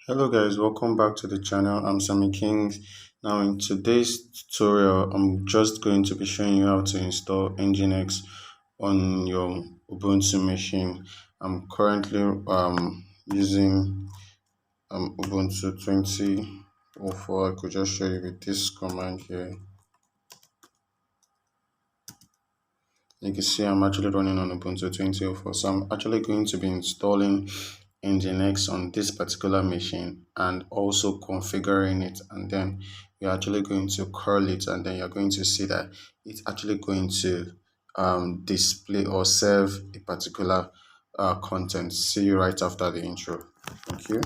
Hello guys, welcome back to the channel. I'm Sammy King. Now in today's tutorial, I'm just going to be showing you how to install Nginx on your Ubuntu machine. I'm currently using Ubuntu 20.04. I could just show you with this command here. You can see I'm actually running on Ubuntu 20.04. So I'm actually going to be installing Nginx on this particular machine and also configuring it, and then you're actually going to curl it, and then you're going to see that it's actually going to display or serve a particular content. See you right after the intro. Thank you.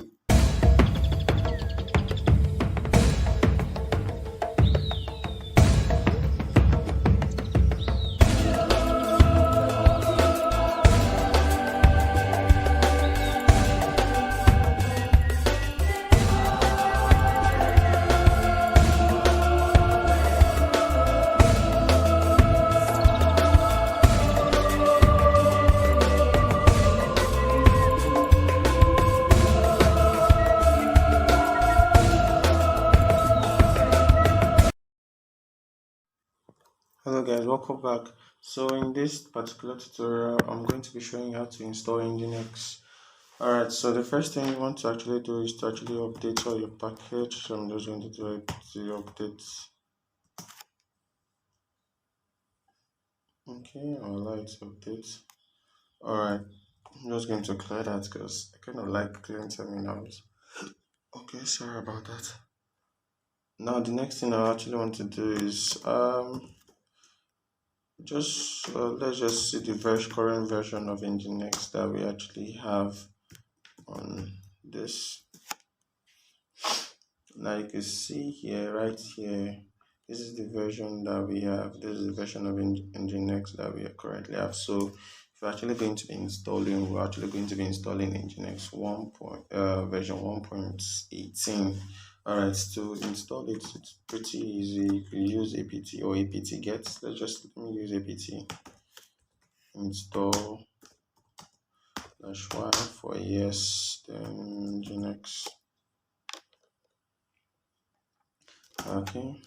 Hello guys, welcome back. So in this particular tutorial, I'm going to be showing you how to install Nginx. Alright, so the first thing you want to actually do is to actually update all your package. So I'm just going to do it to update. Okay, I'll allow it to update. Alright, I'm just going to clear that because I kind of like clearing terminals. Okay, sorry about that. Now the next thing I actually want to do is let's just see the current version of Nginx that we actually have on this. Now you can see here, right here, this is the version that we have. This is the version of Nginx that we currently have. So if you're actually going to be installing, we're actually going to be installing Nginx version 1.18. Alright, to install it, it's pretty easy. You can use apt or apt-get. Let me use apt. Install /y for yes, then Nginx. Okay.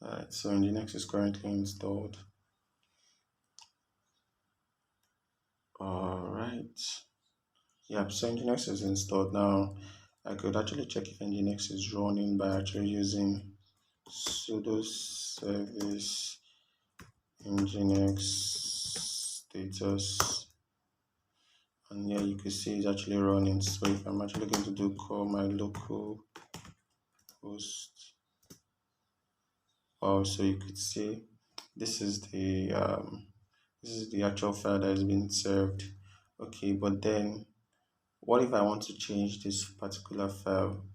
Alright, so Nginx is currently installed. Alright. Yep, so Nginx is installed now. I could actually check if Nginx is running by actually using sudo service Nginx status, and here you can see it's actually running. So if I'm actually going to do call my local host, so you could see this is the actual file that has been served. Okay, but then what if I want to change this particular file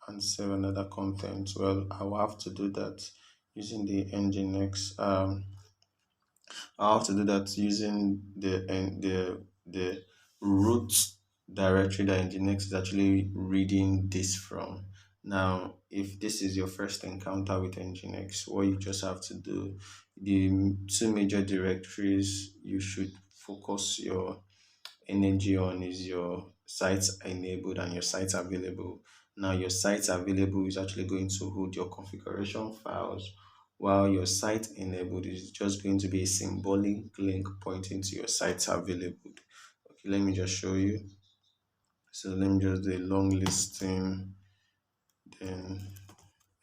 and save another content? Well, I will have to do that using the Nginx. I'll have to do that using the root directory that Nginx is actually reading this from. Now, if this is your first encounter with Nginx, what you just have to do, the two major directories you should focus your energy on is your sites enabled and your sites available. Now your sites available is actually going to hold your configuration files, while your site enabled is just going to be a symbolic link pointing to your sites available. Okay, let me just show you. So let me just do a long listing, then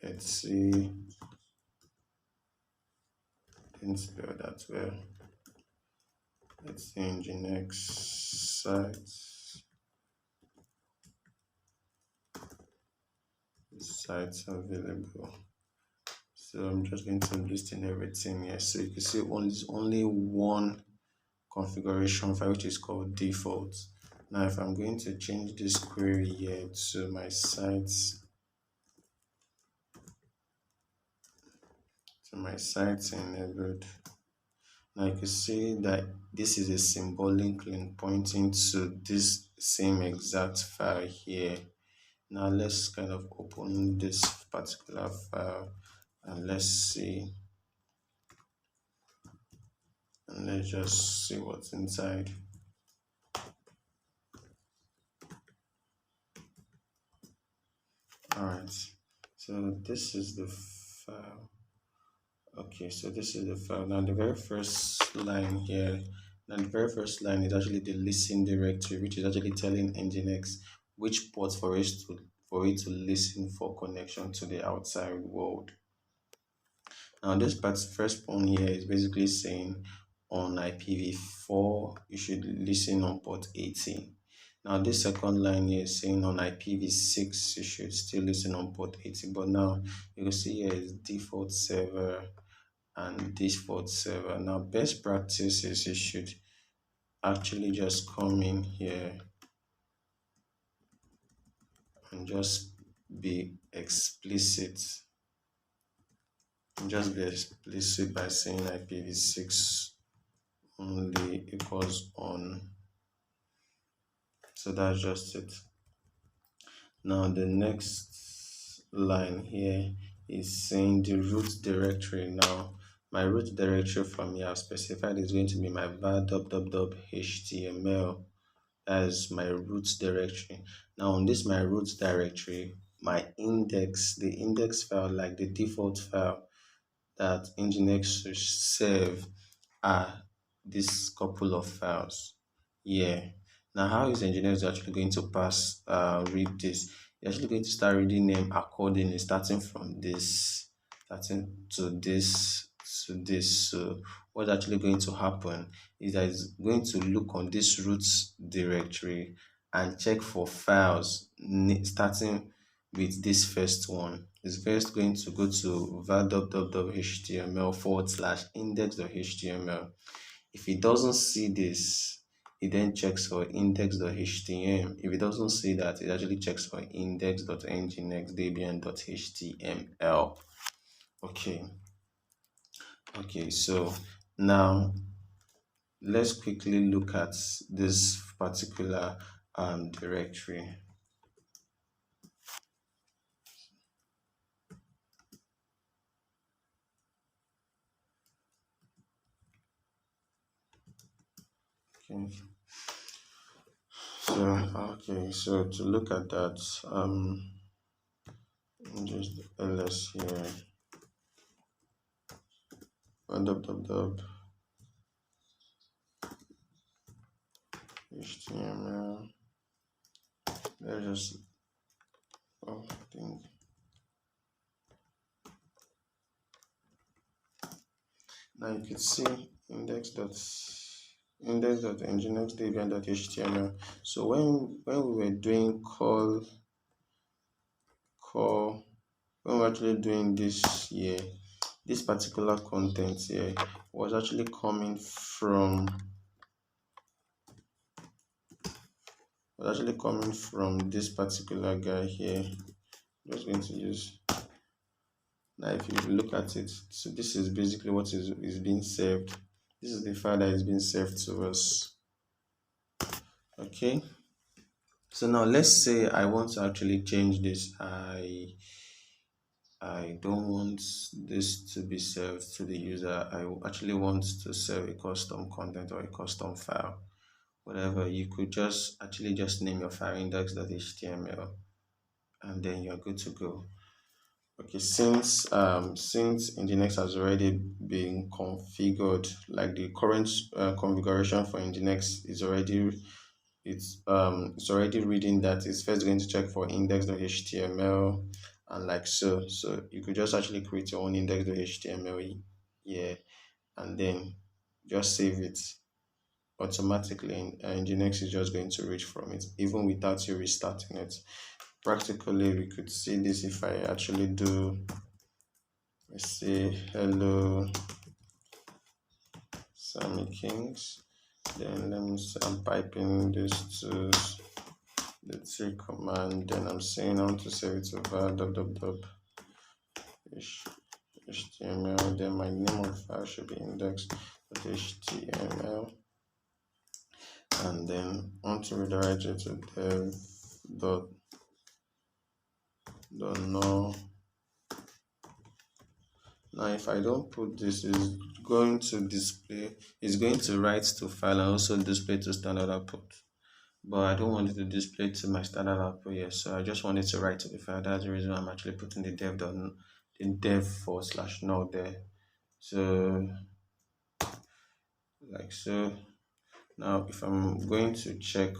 let's see, didn't spell that well. Let's see Nginx sites available. So I'm just going to list in everything here. So you can see only one configuration file, which is called default. Now if I'm going to change this query here to my sites enabled, now you can see that this is a symbolic link pointing to this same exact file here. Now let's kind of open this particular file and let's see, and let's just see what's inside. right. So this is the file. Okay, so this is the file. Now the very first line here, now the very first line is actually the listen directory, which is actually telling Nginx which port for it to listen for connection to the outside world. Now this first one here is basically saying on IPv4 you should listen on port 18. Now this second line here is saying on IPv6 you should still listen on port 18, but now you can see here is default server and default server. Now best practice is you should actually just come in here and just be explicit. Just be explicit by saying IPv6 only equals on. So that's just it. Now the next line here is saying the root directory. Now my root directory from here I've specified is going to be my var.html as my root directory. Now on this my root directory, my index, the index file, like the default file that Nginx should serve, are this couple of files. Yeah. Now how is Nginx actually going to read this? You're actually going to start reading them accordingly, starting from this, starting to this, to this. So what's actually going to happen is that it's going to look on this root directory and check for files starting with this first one. It's first going to go to var.html/index.html. If it doesn't see this, it then checks for index.html. If it doesn't see that, it actually checks for index.nginx debian.html. Okay, so now let's quickly look at this particular directory. So to look at that, just ls here, html. Let's just now you can see index.nginx debian.html. So when we were doing when we're actually doing this here, this particular content here was actually coming from this particular guy here. I'm just going to use. Now if you look at it, so this is basically what is being served. This is the file that is being served to us. Okay, so now let's say I want to actually change this. I don't want this to be served to the user. I actually want to serve a custom content or a custom file, whatever. You could just name your file index.html and then you're good to go. Okay, since Nginx has already been configured, like the current configuration for Nginx is already it's already reading that. It's first going to check for index.html and like so you could just actually create your own index.html here and then just save it automatically, and Nginx is just going to read from it even without you restarting it. Practically we could see this if I actually do, let's say hello Sammy Kings, then let me say I'm piping this to the C command, then I'm saying I want to save it to var.html, then my name of the file should be index.html, and then I want to redirect it to dev.no. Now if I don't put this, it's going to display, it's going to write to file and also display to standard output. but I don't want it to display to my standard output yet. So I just wanted to write to the file. That's the reason I'm actually putting the dev forward slash null there. So like so. Now if I'm going to check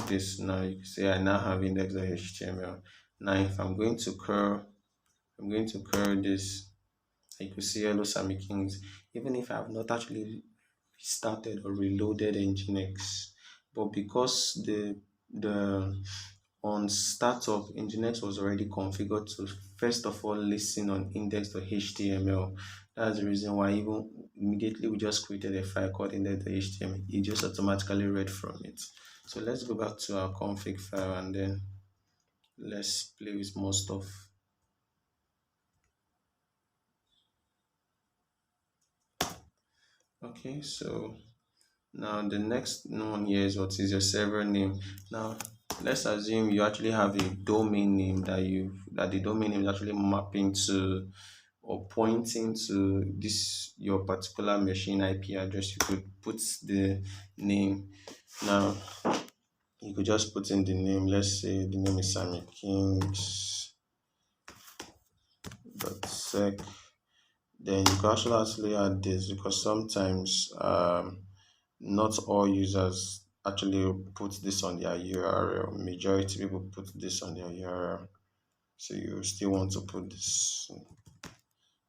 this now, you can see I now have index.html. Now if I'm going to curl this. You could see hello Sammy Kings. Even if I have not actually restarted or reloaded Nginx, but because the on startup Nginx was already configured to first of all listen on index.html. That's the reason why even immediately we just created a file called index.html. It just automatically read from it. So let's go back to our config file and then let's play with more stuff. Okay, so now the next one here is what is your server name. Now let's assume you actually have a domain name that the domain name is actually mapping to or pointing to this your particular machine IP address. You could put the name. Now you could just put in the name. Let's say the name is Sammy Kings sec. Then you can actually add this because sometimes not all users actually put this on their URL. Majority people put this on their URL. So you still want to put this.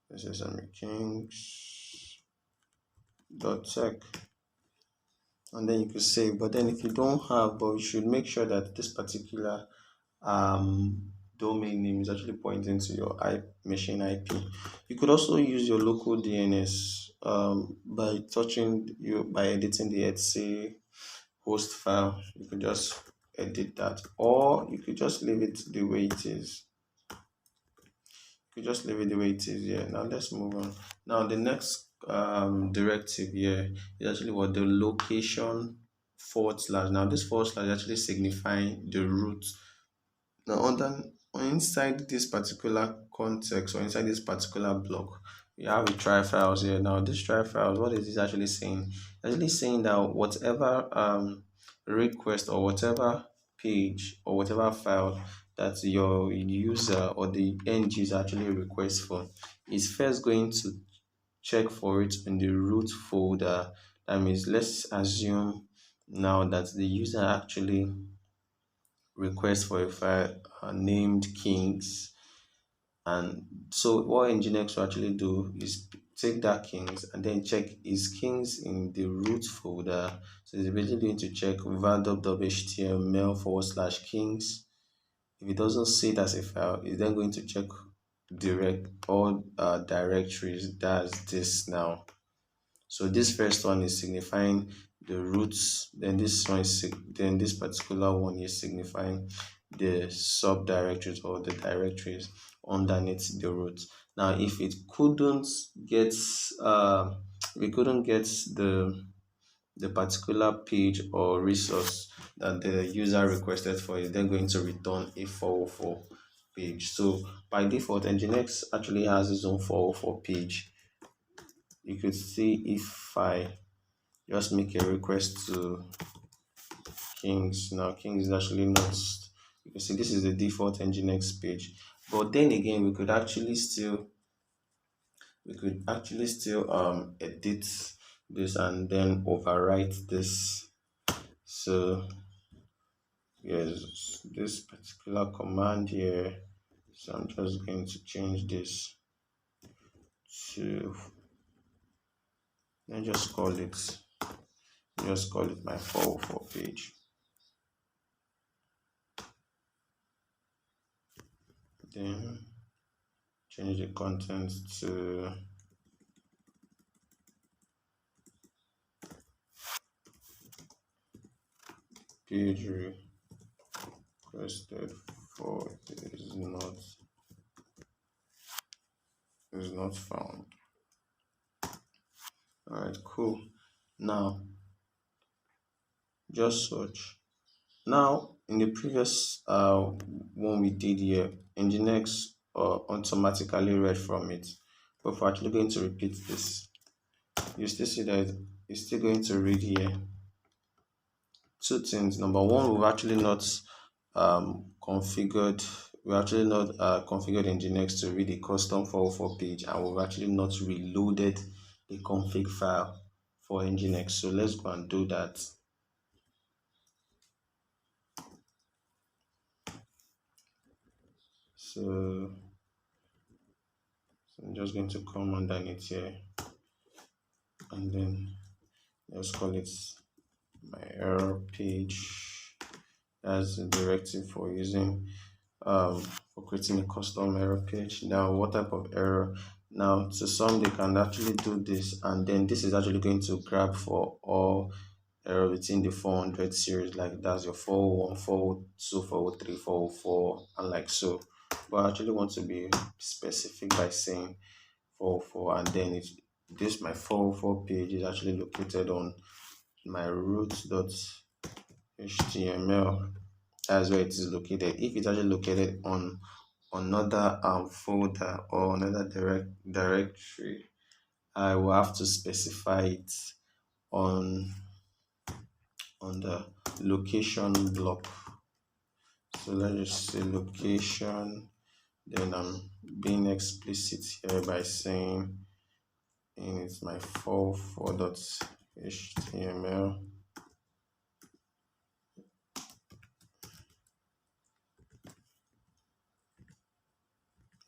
This is amykings.tech. And then you could save. But then if you don't have, but you should make sure that this particular domain name is actually pointing to your machine IP. You could also use your local DNS by editing the etc host file. You could just edit that, or you could just leave it the way it is. Yeah. Now let's move on. Now the next directive here is actually what the location forward slash. Now this forward slash is actually signifying the root. Now inside this particular context or inside this particular block, we have a try files here. Now this try files, what is this actually saying? Actually saying that whatever request or whatever page or whatever file that your user or the end user actually requests for is first going to check for it in the root folder. That means let's assume now that the user actually requests for a file named kings, and so what Nginx will actually do is take that kings and then check is kings in the root folder. So it's basically going to check var.html forward slash kings. If it doesn't see it as a file, it's then going to check all directories. That's this now. So this first one is signifying the roots, then this particular one is signifying the subdirectories or the directories underneath the root. Now if it couldn't get the particular page or resource that the user requested for, is then going to return a 404 page. So by default Nginx actually has its own 404 page. You could see if I just make a request to Kings. Now Kings is actually not, you can see this is the default Nginx page. But then again, we could actually still edit this and then overwrite this. So yes, this particular command here. So I'm just going to change this to, let's just call it my 404 page. Then change the content to page requested for is not found. All right, cool. Now just search. Now in the previous one we did here, Nginx automatically read from it, but if we're actually going to repeat this, you still see that it's still going to read here. two things. Number one, we've actually not configured Nginx to read a custom 404 page, and we've actually not reloaded the config file for Nginx. So let's go and do that. So I'm just going to come underneath here, and then let's call it my error page. That's the directive for using for creating a custom error page. Now, what type of error? Now, to some, they can actually do this, and then this is actually going to grab for all error within the 400 series, like that's your 401, 402, 403, 404, and like so. But I actually want to be specific by saying 404, and then this my 404 page is actually located on my root.html. That's where it is located. If it's actually located on another folder or another directory, I will have to specify it on the location block. So let's just say location, then I'm being explicit here by saying it's my 404.html.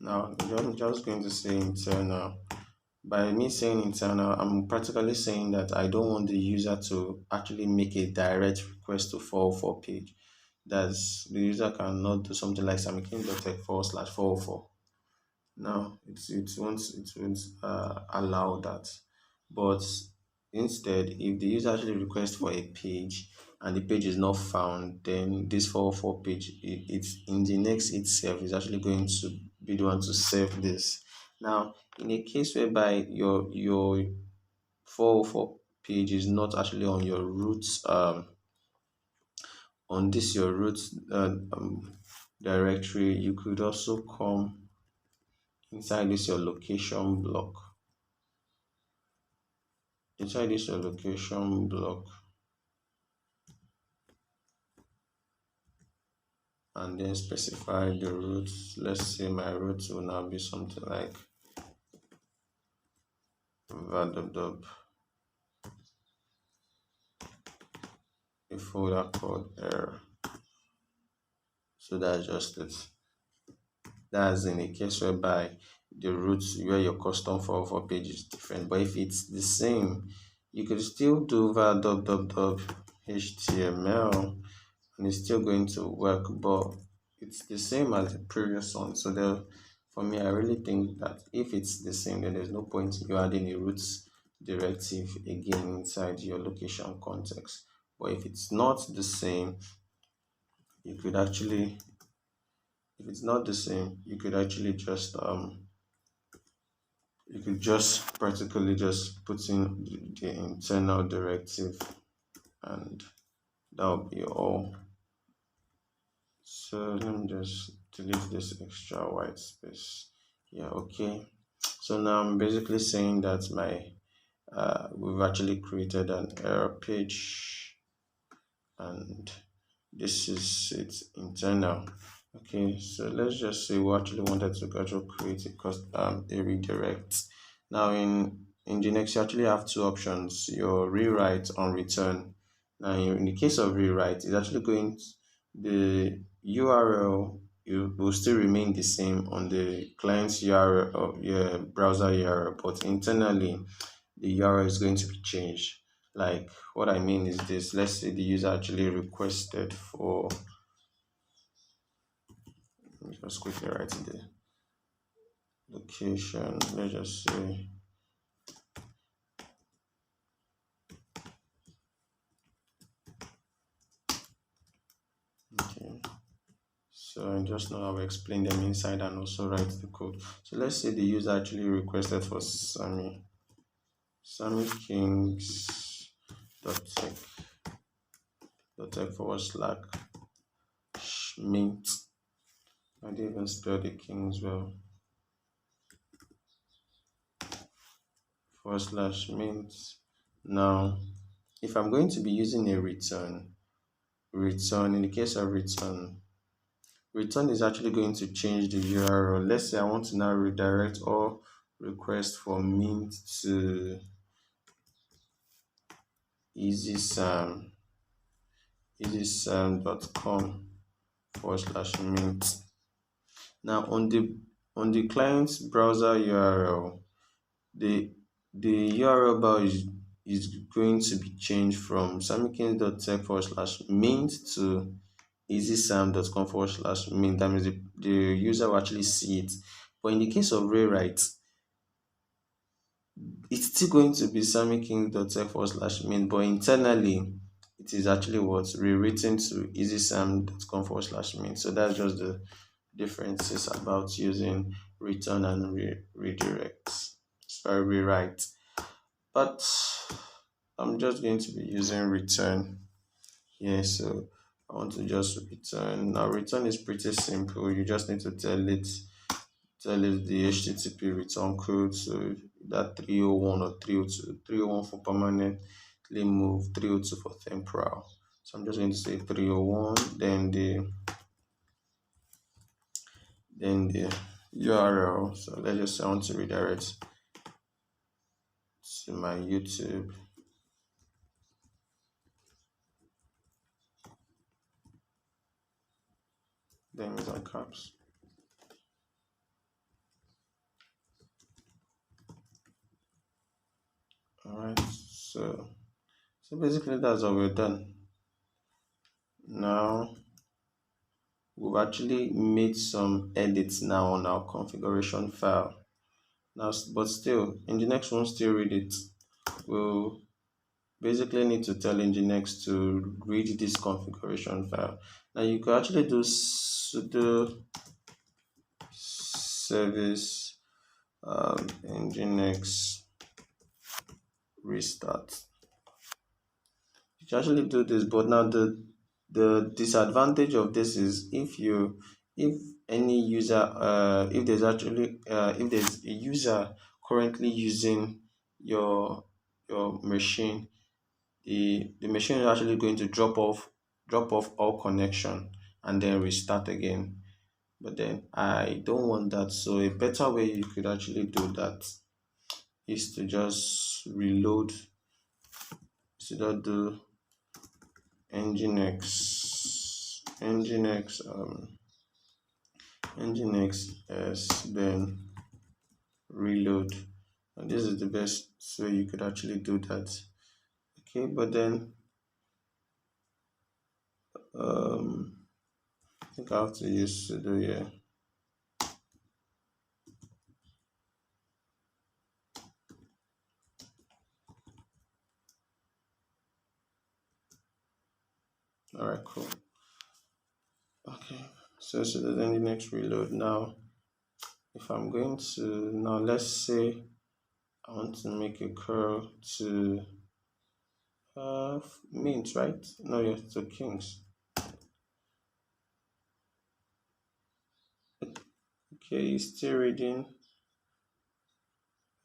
Now I'm just going to say internal. By me saying internal, I'm practically saying that I don't want the user to actually make a direct request to 404 page. That's the user cannot do something like samiking.tech/404. No, it won't allow that. But instead, if the user actually requests for a page and the page is not found, then this 404 page, it's in the next itself is actually going to be the one to save this. Now, in a case whereby your 404 page is not actually on your roots on this your root directory, you could also come inside this your location block. Inside this your location block, and then specify the root. Let's say my root will now be something like var a folder called error. So that's just it. That's in a case whereby the root where your custom 404 page is different. But if it's the same, you could still do var.html and it's still going to work, but it's the same as the previous one. So for me, I really think that if it's the same, then there's no point in you adding a root directive again inside your location context. But if it's not the same, you could actually, if it's not the same, you could actually just you could just practically just put in the internal directive, and that will be all. So let me just delete this extra white space. Yeah, okay. So now I'm basically saying that we've actually created an error page, and this is its internal. Okay, so let's just say we actually wanted to actually create a redirect. Now in Nginx, you actually have two options: your rewrite on return. Now in the case of rewrite, it's actually going to, the URL will still remain the same on the client's URL of your browser URL, but internally the URL is going to be changed. Like what I mean is this: let's say the user actually requested for, let me just quickly write the location. Let's just say okay. So I just now I'll explain them inside and also write the code. So let's say the user actually requested for Sammy Kings .tech / mint. I didn't even spell the Kings well. / mint. Now, if I'm going to be using a return, return, in the case of return is actually going to change the URL. Let's say I want to now redirect or request for mint to easysam easysam.com/mint. Now on the client's browser URL, the URL bar is going to be changed from samikins.tech/mint to easysam.com/mint. That means the user will actually see it. But in the case of rewrite, it's still going to be samikins.tech/mint, but internally it is actually what's rewritten to easysam.com/mint. So that's just the differences about using return and redirects. Sorry, rewrite. But I'm just going to be using return here. So I want to just return. Now return is pretty simple. You just need to tell it the HTTP return code. So that 301 or 302, 301 for permanently move, 302 for temporal. So I'm just going to say 301, then the URL. So let's just say I want to redirect to my YouTube. Then it's on caps. Alright, so basically that's all we're done. Now we've actually made some edits now on our configuration file. Now, but still, Nginx won't still read it. We'll basically need to tell Nginx to read this configuration file. Now you could actually do sudo service Nginx restart. You can actually do this, but now the disadvantage of this is if any user if there's a user currently using your machine, the machine is actually going to drop off all connection and then restart again. But then I don't want that, so a better way you could actually do that is to just reload, so that do nginx s then reload, and this is the best way you could actually do that. Okay, but then I think I have to use sudo here. All right, cool. Okay, so sudo nginx reload. Now if I'm going to, now let's say I want to make a curl to mint, right? No, yes, to kings. Okay, still reading.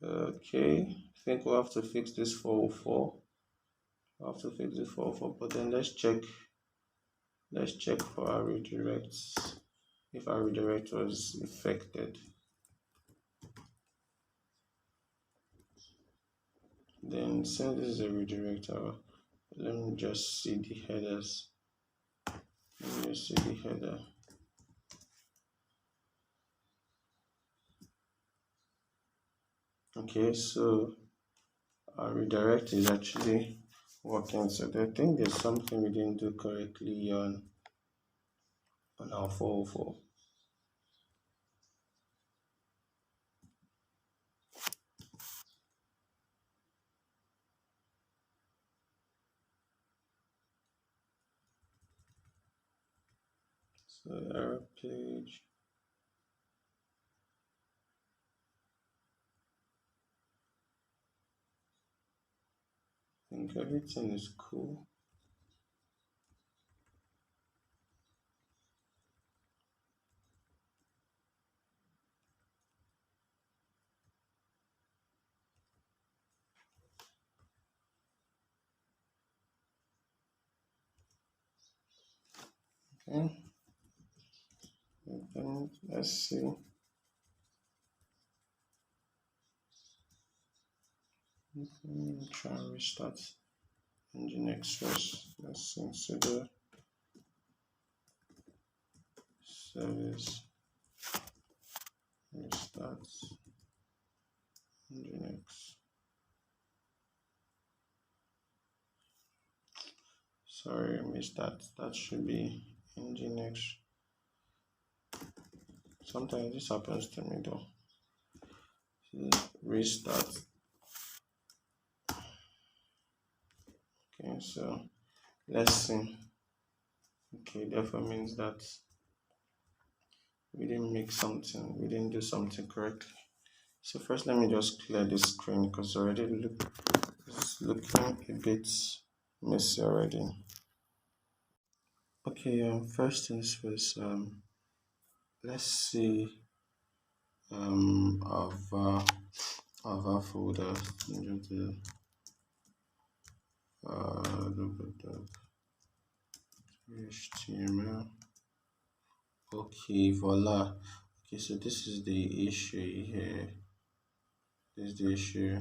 Okay, I think we'll have to fix this 404. We'll have to fix this 404, but then let's check for our redirects, if our redirect was affected. Then since this is a redirect, let me just see the headers. Let me see the header. Okay, so our redirect is actually working. So I think there's something we didn't do correctly on our 404. So error page. I think everything is cool. Okay, then let's see. Let me try and restart Nginx first. Let's see. Sudo service restart Nginx. Sorry, I missed that. That should be Nginx. Sometimes this happens to me though. Restart. Okay, so let's see. Okay, therefore means that we didn't make something, we didn't do something correctly. So first let me just clear this screen because it's looking a bit messy already. Okay, first things first, let's see our folder. HTML. Okay, voila. Okay, so this is the issue here. This is the issue.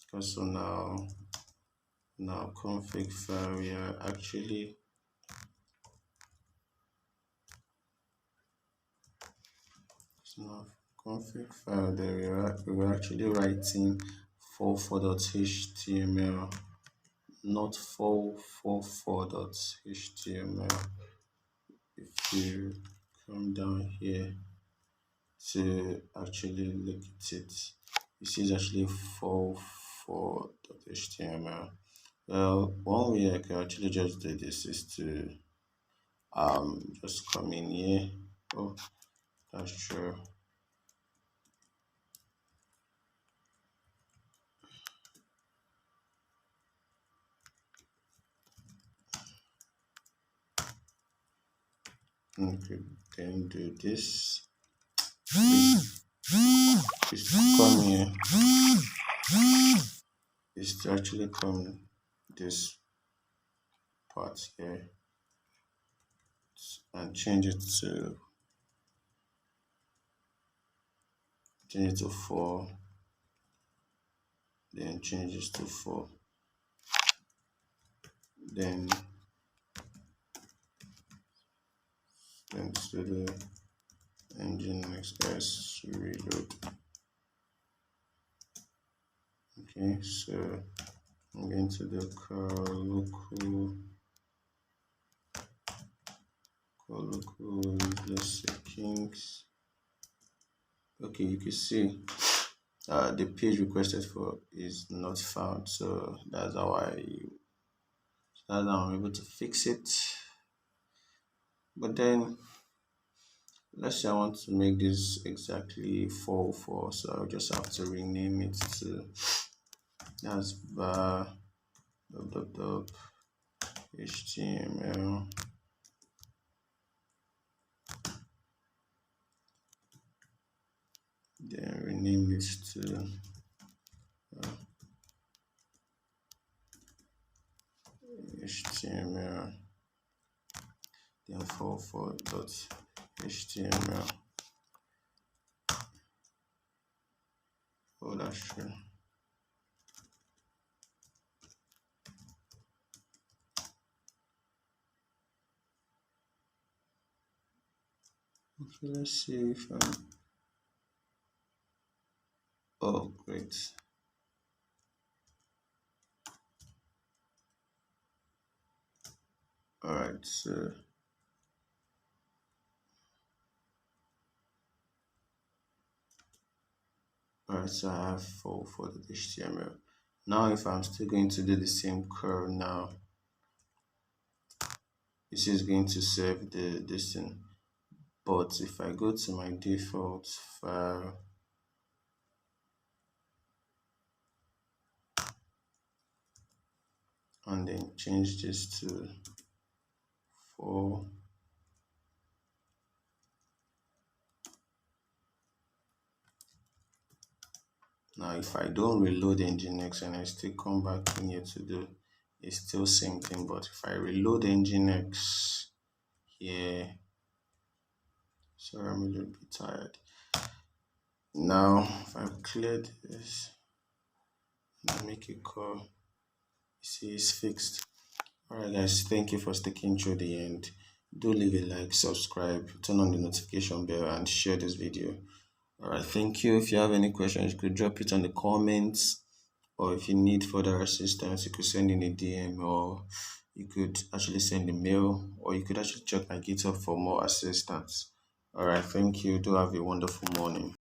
Because so now config file, we are actually so now config file there we were actually writing 44.html, not 444.html. If you come down here to actually look at it, you see it's actually 44.html. Well, one way I can actually just do this is to just come in here. Oh, that's true. Okay, then do this. Is to come here. Is to actually come this part here and change it to 4. Then change this to 4. Then to the Nginx reload. Okay, so I'm going to the local let's say kings. Okay, you can see the page requested for is not found, so that's how I'm able to fix it. But then let's say I want to make this exactly 404, so I'll just have to rename it to that's var html. Then rename it to html. Then 44.html. Oh, that's true. Okay, let's see if oh, great. All right, so I have 4.html. Now, if I'm still going to do the same curl now, this is going to save this thing. But if I go to my default file and then change this to 4, now if I don't reload Nginx and I still come back in here to do, it's still same thing. But if I reload Nginx Yeah, sorry, I'm a little bit tired. Now, if I clear this and I make a call, you see it's fixed. Alright, guys, thank you for sticking through the end. Do leave a like, subscribe, turn on the notification bell, and share this video. Alright, thank you. If you have any questions, you could drop it on the comments, or if you need further assistance, you could send in a DM, or you could actually send a mail, or you could actually check my GitHub for more assistance. Alright, thank you. Do have a wonderful morning.